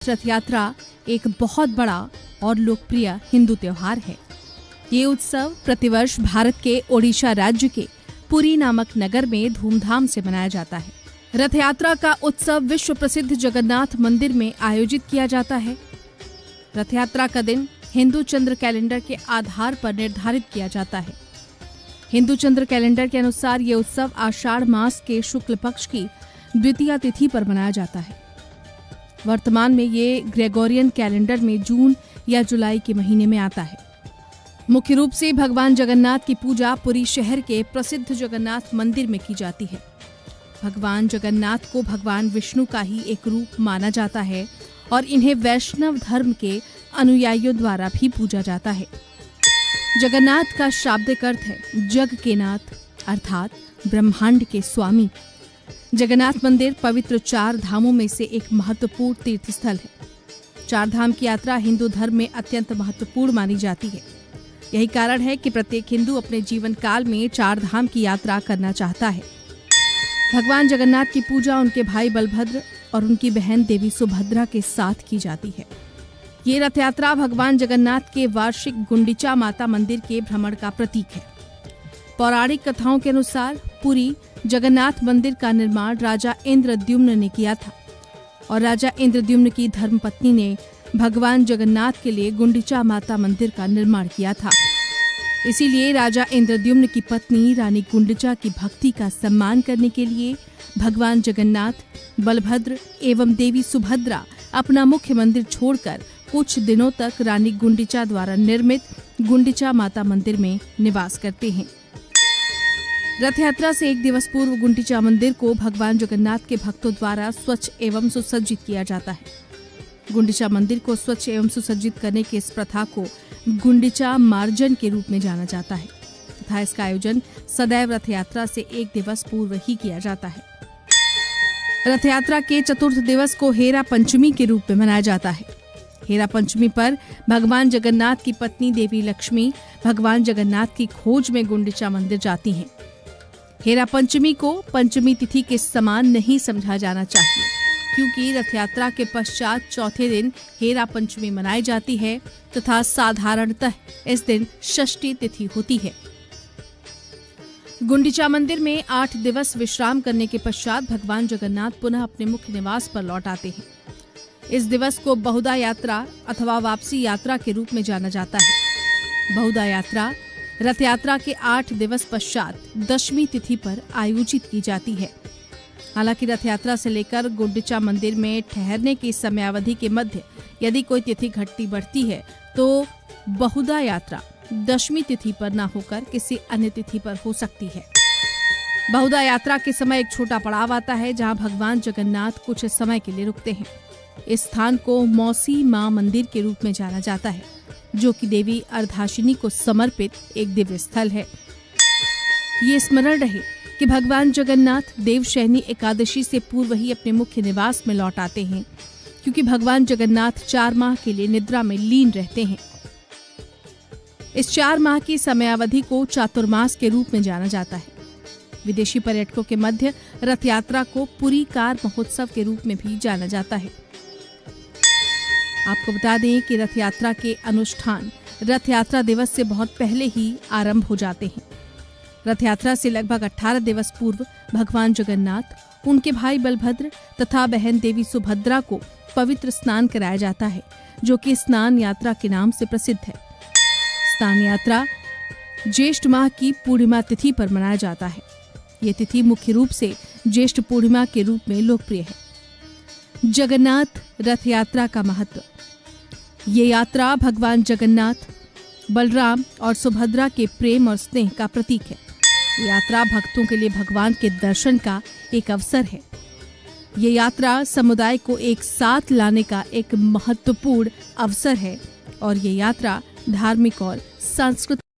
रथ यात्रा एक बहुत बड़ा और लोकप्रिय हिंदू त्योहार है। ये उत्सव प्रतिवर्ष भारत के ओडिशा राज्य के पुरी नामक नगर में धूमधाम से मनाया जाता है। रथ यात्रा का उत्सव विश्व प्रसिद्ध जगन्नाथ मंदिर में आयोजित किया जाता है। रथ यात्रा का दिन हिंदू चंद्र कैलेंडर के आधार पर निर्धारित किया जाता है। हिंदू चंद्र कैलेंडर के अनुसार ये उत्सव आषाढ़ मास के शुक्ल पक्ष की द्वितीया तिथि पर मनाया जाता है। वर्तमान में ये ग्रेगोरियन कैलेंडर में जून या जुलाई के महीने में आता है। मुख्य रूप से भगवान जगन्नाथ की पूजा पुरी शहर के प्रसिद्ध जगन्नाथ मंदिर में की जाती है। भगवान जगन्नाथ को भगवान विष्णु का ही एक रूप माना जाता है और इन्हें वैष्णव धर्म के अनुयायियों द्वारा भी पूजा जाता है। जगन्नाथ का शाब्दिक अर्थ है जग के नाथ अर्थात ब्रह्मांड के स्वामी। जगन्नाथ मंदिर पवित्र 4 धामों में से एक महत्वपूर्ण तीर्थ स्थल है। 4 धाम की यात्रा हिंदू धर्म में अत्यंत महत्वपूर्ण मानी जाती है। यही कारण है कि प्रत्येक हिंदू अपने जीवन काल में 4 धाम की यात्रा करना चाहता है। भगवान जगन्नाथ की पूजा उनके भाई बलभद्र और उनकी बहन देवी सुभद्रा के साथ की जाती है। ये रथ यात्रा भगवान जगन्नाथ के वार्षिक गुंडिचा माता मंदिर के भ्रमण का प्रतीक है। पौराणिक कथाओं के अनुसार पुरी जगन्नाथ मंदिर का निर्माण राजा इंद्रद्युम्न ने किया था और राजा इंद्रद्युम्न की धर्मपत्नी ने भगवान जगन्नाथ के लिए गुंडिचा माता मंदिर का निर्माण किया था। इसीलिए राजा इंद्रद्युम्न की पत्नी रानी गुंडिचा की भक्ति का सम्मान करने के लिए भगवान जगन्नाथ, बलभद्र एवं देवी सुभद्रा अपना मुख्य मंदिर छोड़कर कुछ दिनों तक रानी गुंडिचा द्वारा निर्मित गुंडिचा माता मंदिर में निवास करते हैं। रथ यात्रा से एक दिवस पूर्व गुंडिचा मंदिर को भगवान जगन्नाथ के भक्तों द्वारा स्वच्छ एवं सुसज्जित किया जाता है। गुंडिचा मंदिर को स्वच्छ एवं सुसज्जित करने की इस प्रथा को गुंडिचा मार्जन के रूप में जाना जाता है तथा इसका आयोजन सदैव रथ यात्रा से एक दिवस पूर्व ही किया जाता है। रथ यात्रा के चतुर्थ दिवस को हेरा पंचमी के रूप में मनाया जाता है। हेरा पंचमी पर भगवान जगन्नाथ की पत्नी देवी लक्ष्मी भगवान जगन्नाथ की खोज में गुंडिचा मंदिर जाती हैं। हेरा पंचमी को पंचमी तिथि के समान नहीं समझा जाना चाहिए, क्योंकि रथ यात्रा के पश्चात चौथे दिन हेरा पंचमी मनाई जाती है तथा साधारणतः इस दिन षष्ठी तिथि होती है। गुंडिचा मंदिर में 8 दिवस विश्राम करने के पश्चात भगवान जगन्नाथ पुनः अपने मुख्य निवास पर लौट आते हैं। इस दिवस को बहुधा यात्रा अथवा वापसी यात्रा के रूप में जाना जाता है। बहुधा यात्रा रथ यात्रा के 8 दिवस पश्चात दशमी तिथि पर आयोजित की जाती है। हालांकि रथ यात्रा से लेकर गुंडिचा मंदिर में ठहरने की समयावधि के मध्य यदि कोई तिथि घटती बढ़ती है तो बहुधा यात्रा दशमी तिथि पर न होकर किसी अन्य तिथि पर हो सकती है। बहुधा यात्रा के समय एक छोटा पड़ाव आता है जहां भगवान जगन्नाथ कुछ समय के लिए रुकते हैं। इस स्थान को मौसी मां मंदिर के रूप में जाना जाता है, जो कि देवी अर्धाशिनी को समर्पित एक दिव्य स्थल है। ये स्मरण रहे कि भगवान जगन्नाथ देवशयनी एकादशी से पूर्व ही अपने मुख्य निवास में लौट आते हैं, क्योंकि भगवान जगन्नाथ 4 माह के लिए निद्रा में लीन रहते हैं। इस 4 माह की समयावधि को चातुर्मास के रूप में जाना जाता है। विदेशी पर्यटकों के मध्य रथ यात्रा को पुरी कार महोत्सव के रूप में भी जाना जाता है। आपको बता दें कि रथ यात्रा के अनुष्ठान रथ यात्रा दिवस से बहुत पहले ही आरंभ हो जाते हैं। रथ यात्रा से लगभग 18 दिवस पूर्व भगवान जगन्नाथ, उनके भाई बलभद्र तथा बहन देवी सुभद्रा को पवित्र स्नान कराया जाता है, जो कि स्नान यात्रा के नाम से प्रसिद्ध है। स्नान यात्रा ज्येष्ठ माह की पूर्णिमा तिथि पर मनाया जाता है। ये तिथि मुख्य रूप से ज्येष्ठ पूर्णिमा के रूप में लोकप्रिय है। जगन्नाथ रथ यात्रा का महत्व। ये यात्रा भगवान जगन्नाथ, बलराम और सुभद्रा के प्रेम और स्नेह का प्रतीक है। ये यात्रा भक्तों के लिए भगवान के दर्शन का एक अवसर है। ये यात्रा समुदाय को एक साथ लाने का एक महत्वपूर्ण अवसर है और ये यात्रा धार्मिक और सांस्कृतिक